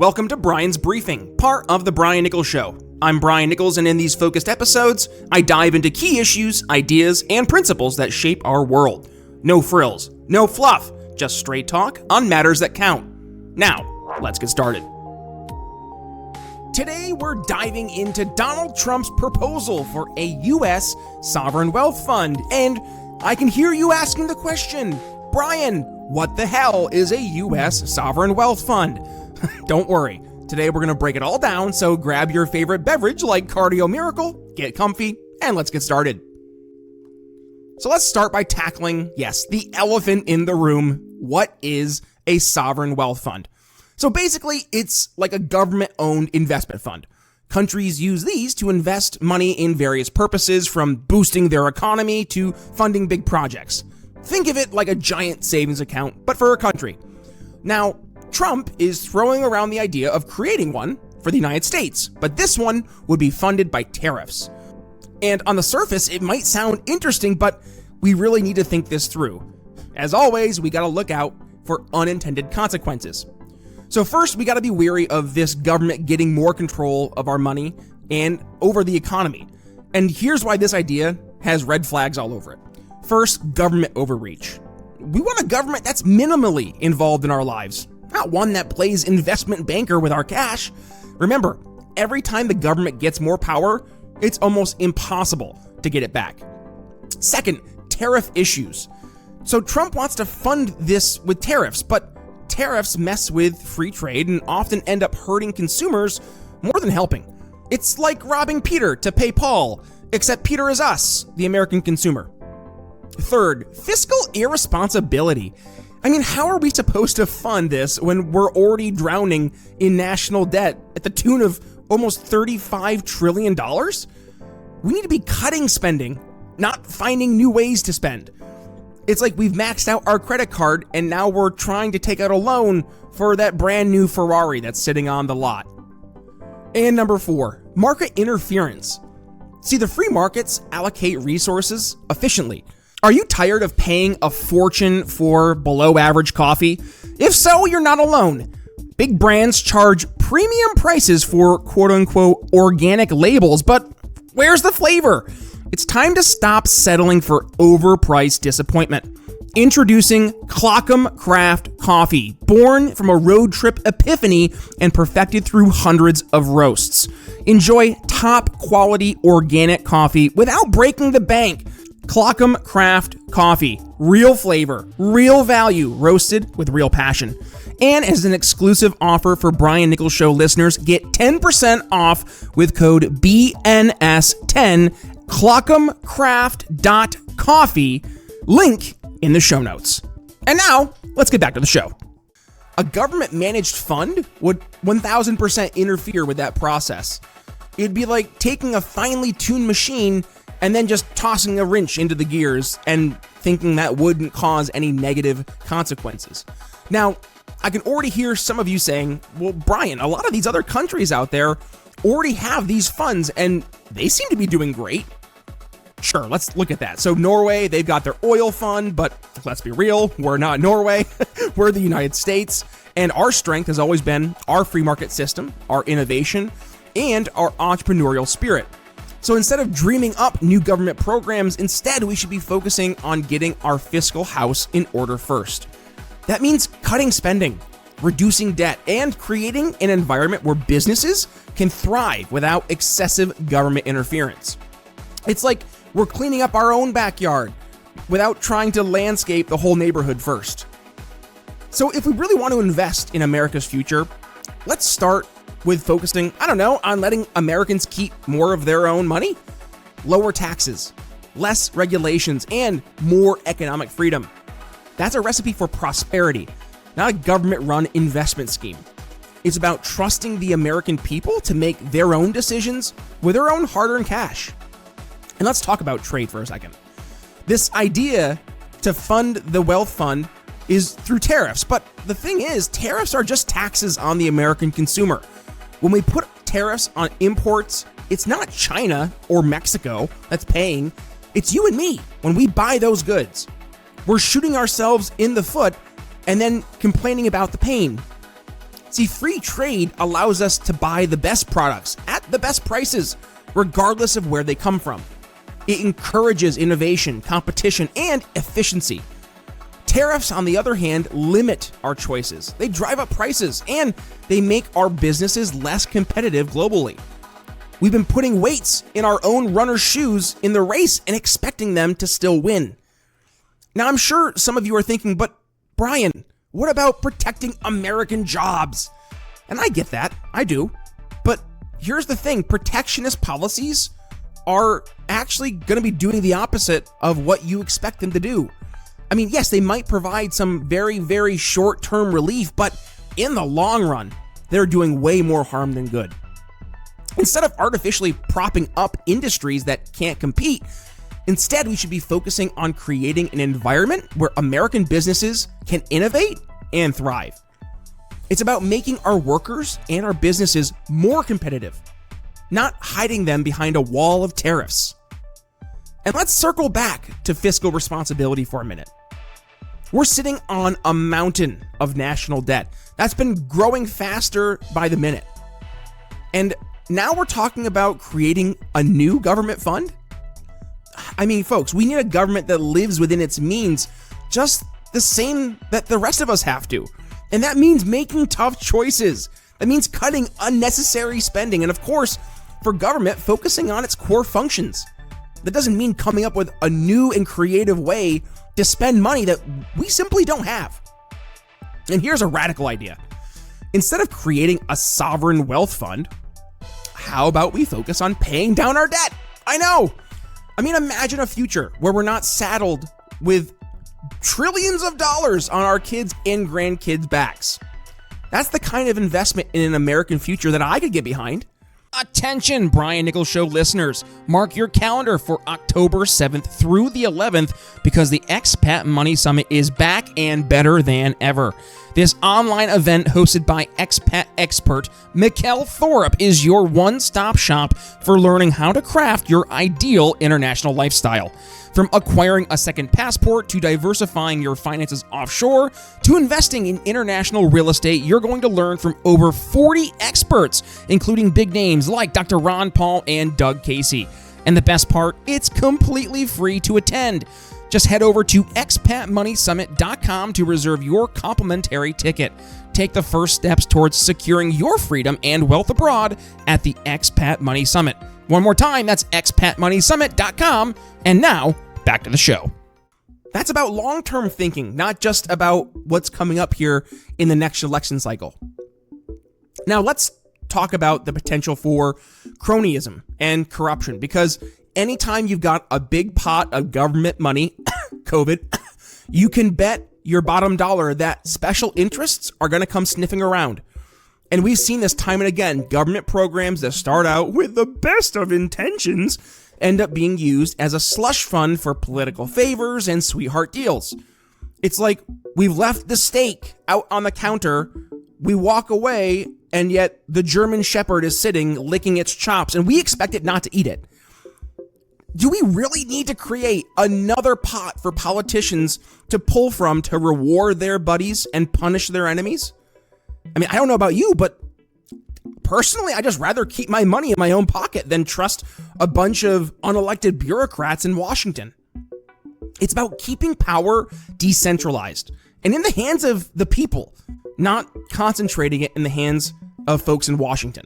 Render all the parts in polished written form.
Welcome to Brian's Briefing, part of The Brian Nichols Show. I'm Brian Nichols, and in these focused episodes, I dive into key issues, ideas, and principles that shape our world. No frills, no fluff, just straight talk on matters that count. Now, let's get started. Today, we're diving into Donald Trump's proposal for a U.S. sovereign wealth fund, and I can hear you asking the question, Brian, what the hell is a U.S. sovereign wealth fund? Don't worry, today we're going to break it all down, so grab your favorite beverage like Cardio Miracle, get comfy, and let's get started. So let's start by tackling, yes, the elephant in the room. What is a sovereign wealth fund? So basically, it's like a government-owned investment fund. Countries use these to invest money in various purposes, from boosting their economy to funding big projects. Think of it like a giant savings account, but for a country. Now, Trump is throwing around the idea of creating one for the United States, but this one would be funded by tariffs. And on the surface, it might sound interesting, but we really need to think this through. As always, we gotta look out for unintended consequences. So first, we gotta be wary of this government getting more control of our money and over the economy. And here's why this idea has red flags all over it. First, government overreach. We want a government that's minimally involved in our lives, not one that plays investment banker with our cash. Remember, every time the government gets more power, it's almost impossible to get it back. Second, tariff issues. So Trump wants to fund this with tariffs, but tariffs mess with free trade and often end up hurting consumers more than helping. It's like robbing Peter to pay Paul, except Peter is us, the American consumer. Third, fiscal irresponsibility. I mean, how are we supposed to fund this when we're already drowning in national debt at the tune of almost $35 trillion? We need to be cutting spending, not finding new ways to spend. It's like we've maxed out our credit card and now we're trying to take out a loan for that brand new Ferrari that's sitting on the lot. And number 4, market interference. See, the free markets allocate resources efficiently. Are you tired of paying a fortune for below average coffee? If so, you're not alone. Big brands charge premium prices for quote unquote organic labels, but where's the flavor? It's time to stop settling for overpriced disappointment. Introducing Clockum Craft Coffee, born from a road trip epiphany and perfected through hundreds of roasts. Enjoy top quality organic coffee without breaking the bank. Clockum Craft Coffee, real flavor, real value, roasted with real passion. And as an exclusive offer for Brian Nichols Show listeners, get 10% off with code BNS10, clockumcraft.coffee, link in the show notes. And now, let's get back to the show. A government-managed fund would 1000% interfere with that process. It'd be like taking a finely tuned machine and then just tossing a wrench into the gears and thinking that wouldn't cause any negative consequences. Now, I can already hear some of you saying, well, Brian, a lot of these other countries out there already have these funds and they seem to be doing great. Sure, let's look at that. So Norway, they've got their oil fund, but let's be real, we're not Norway, we're the United States. And our strength has always been our free market system, our innovation, and our entrepreneurial spirit. So instead of dreaming up new government programs, instead we should be focusing on getting our fiscal house in order first. That means cutting spending, reducing debt, and creating an environment where businesses can thrive without excessive government interference. It's like we're cleaning up our own backyard without trying to landscape the whole neighborhood first. So if we really want to invest in America's future, let's start with focusing, on letting Americans keep more of their own money, lower taxes, less regulations, and more economic freedom. That's a recipe for prosperity, not a government-run investment scheme. It's about trusting the American people to make their own decisions with their own hard-earned cash. And let's talk about trade for a second. This idea to fund the wealth fund is through tariffs, but the thing is, tariffs are just taxes on the American consumer. When we put tariffs on imports, it's not China or Mexico that's paying, it's you and me when we buy those goods. We're shooting ourselves in the foot and then complaining about the pain. See, free trade allows us to buy the best products at the best prices, regardless of where they come from. It encourages innovation, competition, and efficiency. Tariffs, on the other hand, limit our choices. They drive up prices, and they make our businesses less competitive globally. We've been putting weights in our own runners' shoes in the race and expecting them to still win. Now, I'm sure some of you are thinking, but Brian, what about protecting American jobs? And I get that, I do. But here's the thing, protectionist policies are actually going to be doing the opposite of what you expect them to do. I mean, yes, they might provide some very, very short-term relief, but in the long run, they're doing way more harm than good. Instead of artificially propping up industries that can't compete, instead we should be focusing on creating an environment where American businesses can innovate and thrive. It's about making our workers and our businesses more competitive, not hiding them behind a wall of tariffs. And let's circle back to fiscal responsibility for a minute. We're sitting on a mountain of national debt that's been growing faster by the minute. And now we're talking about creating a new government fund? I mean, folks, we need a government that lives within its means just the same that the rest of us have to. And that means making tough choices. That means cutting unnecessary spending. And of course, for government, focusing on its core functions. That doesn't mean coming up with a new and creative way to spend money that we simply don't have. And here's a radical idea. Instead of creating a sovereign wealth fund, how about we focus on paying down our debt? I know. I mean, imagine a future where we're not saddled with trillions of dollars on our kids' and grandkids' backs. That's the kind of investment in an American future that I could get behind. Attention, Brian Nichols Show listeners. Mark your calendar for October 7th through the 11th because the Expat Money Summit is back and better than ever. This online event hosted by expat expert Mikkel Thorup is your one-stop shop for learning how to craft your ideal international lifestyle. From acquiring a second passport to diversifying your finances offshore to investing in international real estate, you're going to learn from over 40 experts, including big names like Dr. Ron Paul and Doug Casey. And the best part, it's completely free to attend. Just head over to expatmoneysummit.com to reserve your complimentary ticket. Take the first steps towards securing your freedom and wealth abroad at the Expat Money Summit. One more time, that's expatmoneysummit.com. And now, back to the show. That's about long-term thinking, not just about what's coming up here in the next election cycle. Now, let's talk about the potential for cronyism and corruption, because anytime you've got a big pot of government money, COVID, you can bet your bottom dollar that special interests are going to come sniffing around. And we've seen this time and again. Government programs that start out with the best of intentions end up being used as a slush fund for political favors and sweetheart deals. It's like we've left the steak out on the counter, we walk away, and yet the German Shepherd is sitting licking its chops, and we expect it not to eat it. Do we really need to create another pot for politicians to pull from to reward their buddies and punish their enemies? I mean, I don't know about you, but personally, I just rather keep my money in my own pocket than trust a bunch of unelected bureaucrats in Washington. It's about keeping power decentralized and in the hands of the people, not concentrating it in the hands of folks in Washington.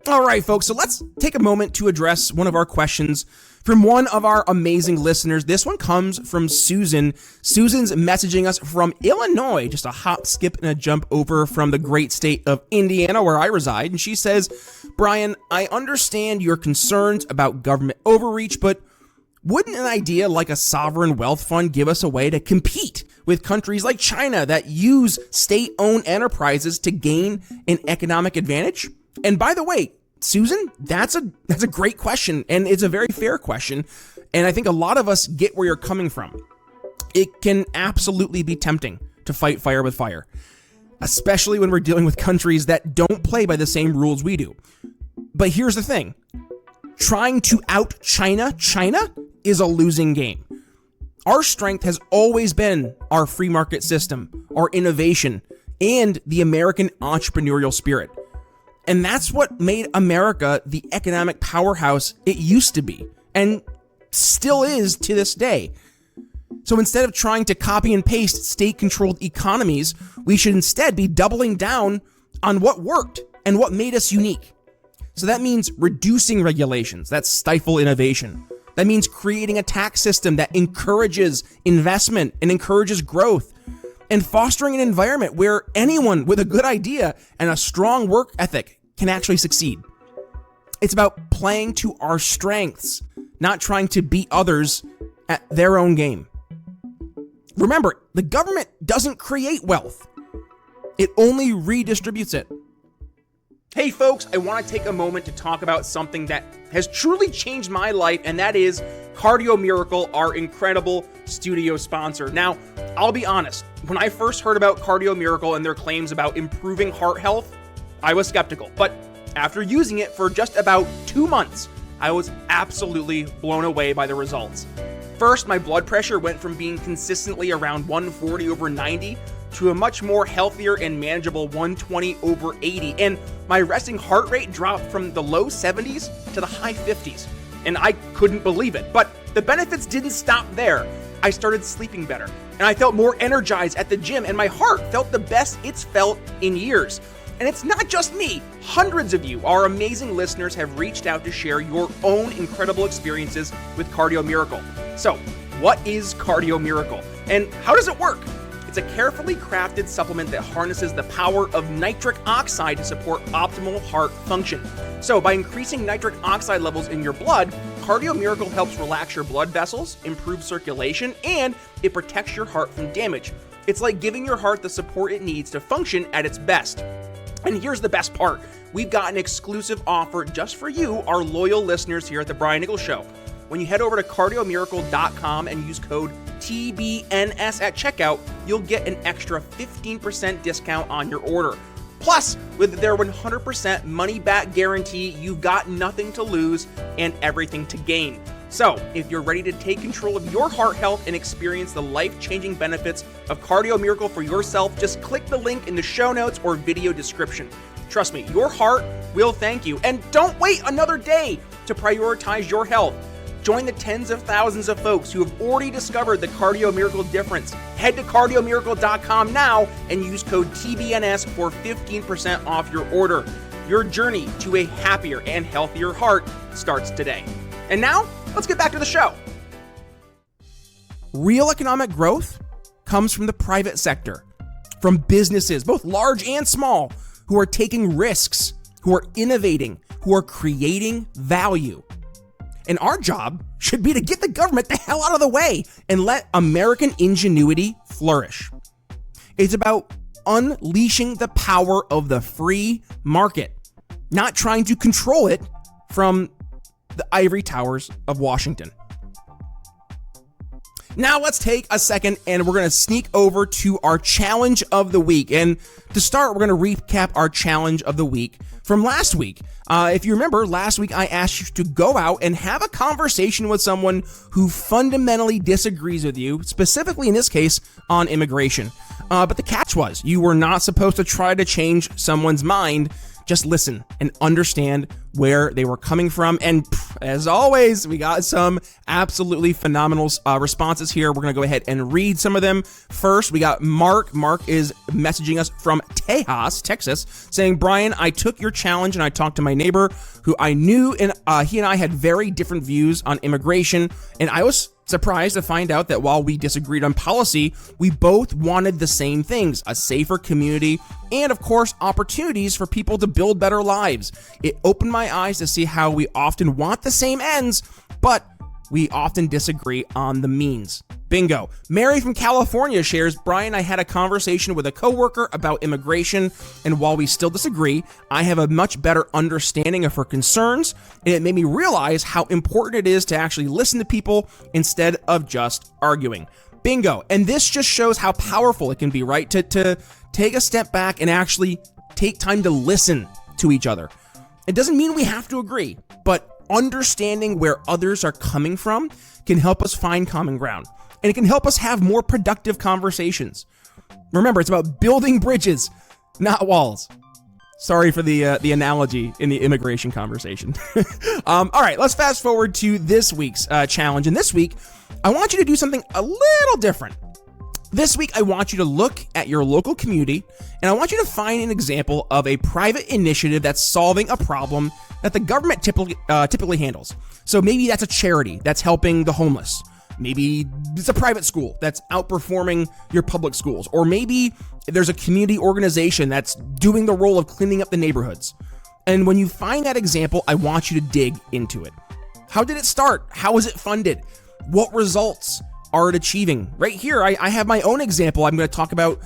All right, folks, so let's take a moment to address one of our questions from one of our amazing listeners. This one comes from Susan. Susan's messaging us from Illinois, just a hop, skip, and a jump over from the great state of Indiana, where I reside. And she says, Brian, I understand your concerns about government overreach, but wouldn't an idea like a sovereign wealth fund give us a way to compete with countries like China that use state-owned enterprises to gain an economic advantage? And by the way, Susan, that's a great question, and it's a very fair question, and I think a lot of us get where you're coming from. It can absolutely be tempting to fight fire with fire, especially when we're dealing with countries that don't play by the same rules we do. But here's the thing. Trying to out China is a losing game. Our strength has always been our free market system, our innovation, and the American entrepreneurial spirit. And that's what made America the economic powerhouse it used to be, and still is to this day. So instead of trying to copy and paste state-controlled economies, we should instead be doubling down on what worked and what made us unique. So that means reducing regulations that stifle innovation. That means creating a tax system that encourages investment and encourages growth, and fostering an environment where anyone with a good idea and a strong work ethic can actually succeed. It's about playing to our strengths, not trying to beat others at their own game. Remember, the government doesn't create wealth. It only redistributes it. Hey folks, I want to take a moment to talk about something that has truly changed my life, and that is Cardio Miracle, our incredible studio sponsor. Now, I'll be honest, when I first heard about Cardio Miracle and their claims about improving heart health, I was skeptical. But after using it for just about 2 months, I was absolutely blown away by the results. First, my blood pressure went from being consistently around 140/90 to a much more healthier and manageable 120/80. And my resting heart rate dropped from the low 70s to the high 50s. And I couldn't believe it. But the benefits didn't stop there. I started sleeping better, and I felt more energized at the gym, and my heart felt the best it's felt in years. And it's not just me. Hundreds of you, our amazing listeners, have reached out to share your own incredible experiences with Cardio Miracle. So, what is Cardio Miracle, and how does it work? It's a carefully crafted supplement that harnesses the power of nitric oxide to support optimal heart function. So, by increasing nitric oxide levels in your blood, Cardio Miracle helps relax your blood vessels, improve circulation, and it protects your heart from damage. It's like giving your heart the support it needs to function at its best. And here's the best part. We've got an exclusive offer just for you, our loyal listeners here at The Brian Nichols Show. When you head over to cardiomiracle.com and use code TBNS at checkout, you'll get an extra 15% discount on your order. Plus, with their 100% money-back guarantee, you've got nothing to lose and everything to gain. So, if you're ready to take control of your heart health and experience the life-changing benefits of Cardio Miracle for yourself, just click the link in the show notes or video description. Trust me, your heart will thank you. And don't wait another day to prioritize your health. Join the tens of thousands of folks who have already discovered the Cardio Miracle difference. Head to cardiomiracle.com now and use code TBNS for 15% off your order. Your journey to a happier and healthier heart starts today. And now, let's get back to the show. Real economic growth comes from the private sector, from businesses, both large and small, who are taking risks, who are innovating, who are creating value. And our job should be to get the government the hell out of the way and let American ingenuity flourish. It's about unleashing the power of the free market, not trying to control it from the ivory towers of Washington. Now let's take a second and we're going to sneak over to our challenge of the week. And to start, we're going to recap our challenge of the week from last week. If you remember, last week I asked you to go out and have a conversation with someone who fundamentally disagrees with you, specifically in this case on immigration. But the catch was, you were not supposed to try to change someone's mind. Just listen and understand where they were coming from. And as always, we got some absolutely phenomenal responses here. We're going to go ahead and read some of them. First, we got Mark. Mark is messaging us from Tejas, Texas, saying, Brian, I took your challenge and I talked to my neighbor who I knew, and he and I had very different views on immigration. And I was surprised to find out that while we disagreed on policy, we both wanted the same things: a safer community and, of course, opportunities for people to build better lives. It opened my eyes to see how we often want the same ends, but we often disagree on the means. Bingo. Mary from California shares, Brian, I had a conversation with a coworker about immigration, and while we still disagree, I have a much better understanding of her concerns, and it made me realize how important it is to actually listen to people instead of just arguing. Bingo. And this just shows how powerful it can be, right? To take a step back and actually take time to listen to each other. It doesn't mean we have to agree, but understanding where others are coming from can help us find common ground. and it can help us have more productive conversations. Remember, it's about building bridges, not walls. Sorry for the analogy in the immigration conversation. All right, let's fast forward to this week's challenge. And this week, I want you to do something a little different. This week, I want you to look at your local community, and I want you to find an example of a private initiative that's solving a problem that the government typically handles. So maybe that's a charity that's helping the homeless. Maybe it's a private school that's outperforming your public schools. Or maybe there's a community organization that's doing the role of cleaning up the neighborhoods. And when you find that example, I want you to dig into it. How did it start? How is it funded? What results are it achieving? Right here, I have my own example I'm going to talk about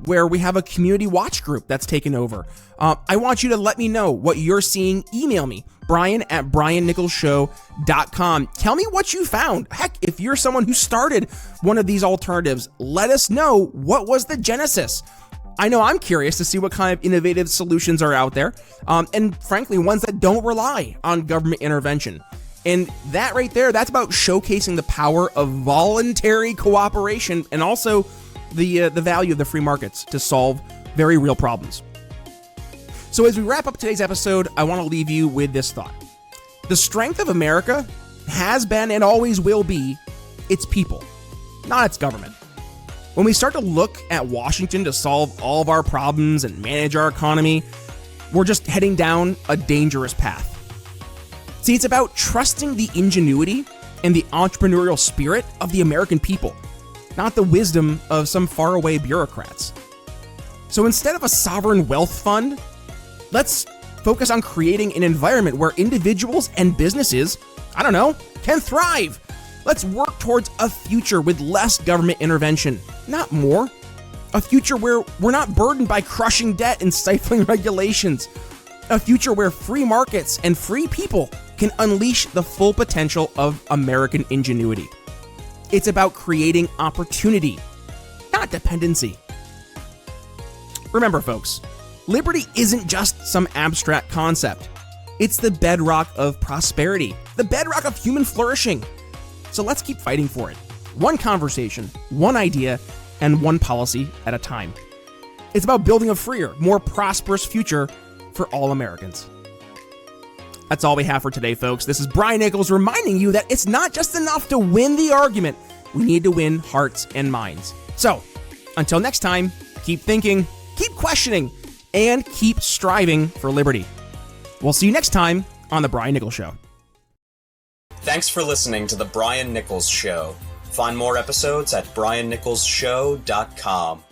where we have a community watch group that's taken over. I want you to let me know what you're seeing. Email me, brian@briannicholsshow.com. Tell me what you found. Heck, if you're someone who started one of these alternatives, let us know what was the genesis. I know I'm curious to see what kind of innovative solutions are out there, and frankly, ones that don't rely on government intervention. And that right there, that's about showcasing the power of voluntary cooperation and also the value of the free markets to solve very real problems. So as we wrap up today's episode, I want to leave you with this thought. The strength of America has been and always will be its people, not its government. When we start to look at Washington to solve all of our problems and manage our economy, we're just heading down a dangerous path. See, it's about trusting the ingenuity and the entrepreneurial spirit of the American people, not the wisdom of some faraway bureaucrats. So instead of a sovereign wealth fund, let's focus on creating an environment where individuals and businesses, can thrive. Let's work towards a future with less government intervention, not more. A future where we're not burdened by crushing debt and stifling regulations. A future where free markets and free people can unleash the full potential of American ingenuity. It's about creating opportunity, not dependency. Remember, folks, liberty isn't just some abstract concept. It's the bedrock of prosperity, the bedrock of human flourishing. So let's keep fighting for it. One conversation, one idea, and one policy at a time. It's about building a freer, more prosperous future for all Americans. That's all we have for today, folks. This is Brian Nichols reminding you that it's not just enough to win the argument. We need to win hearts and minds. So, until next time, keep thinking, keep questioning, and keep striving for liberty. We'll see you next time on The Brian Nichols Show. Thanks for listening to The Brian Nichols Show. Find more episodes at briannicholsshow.com.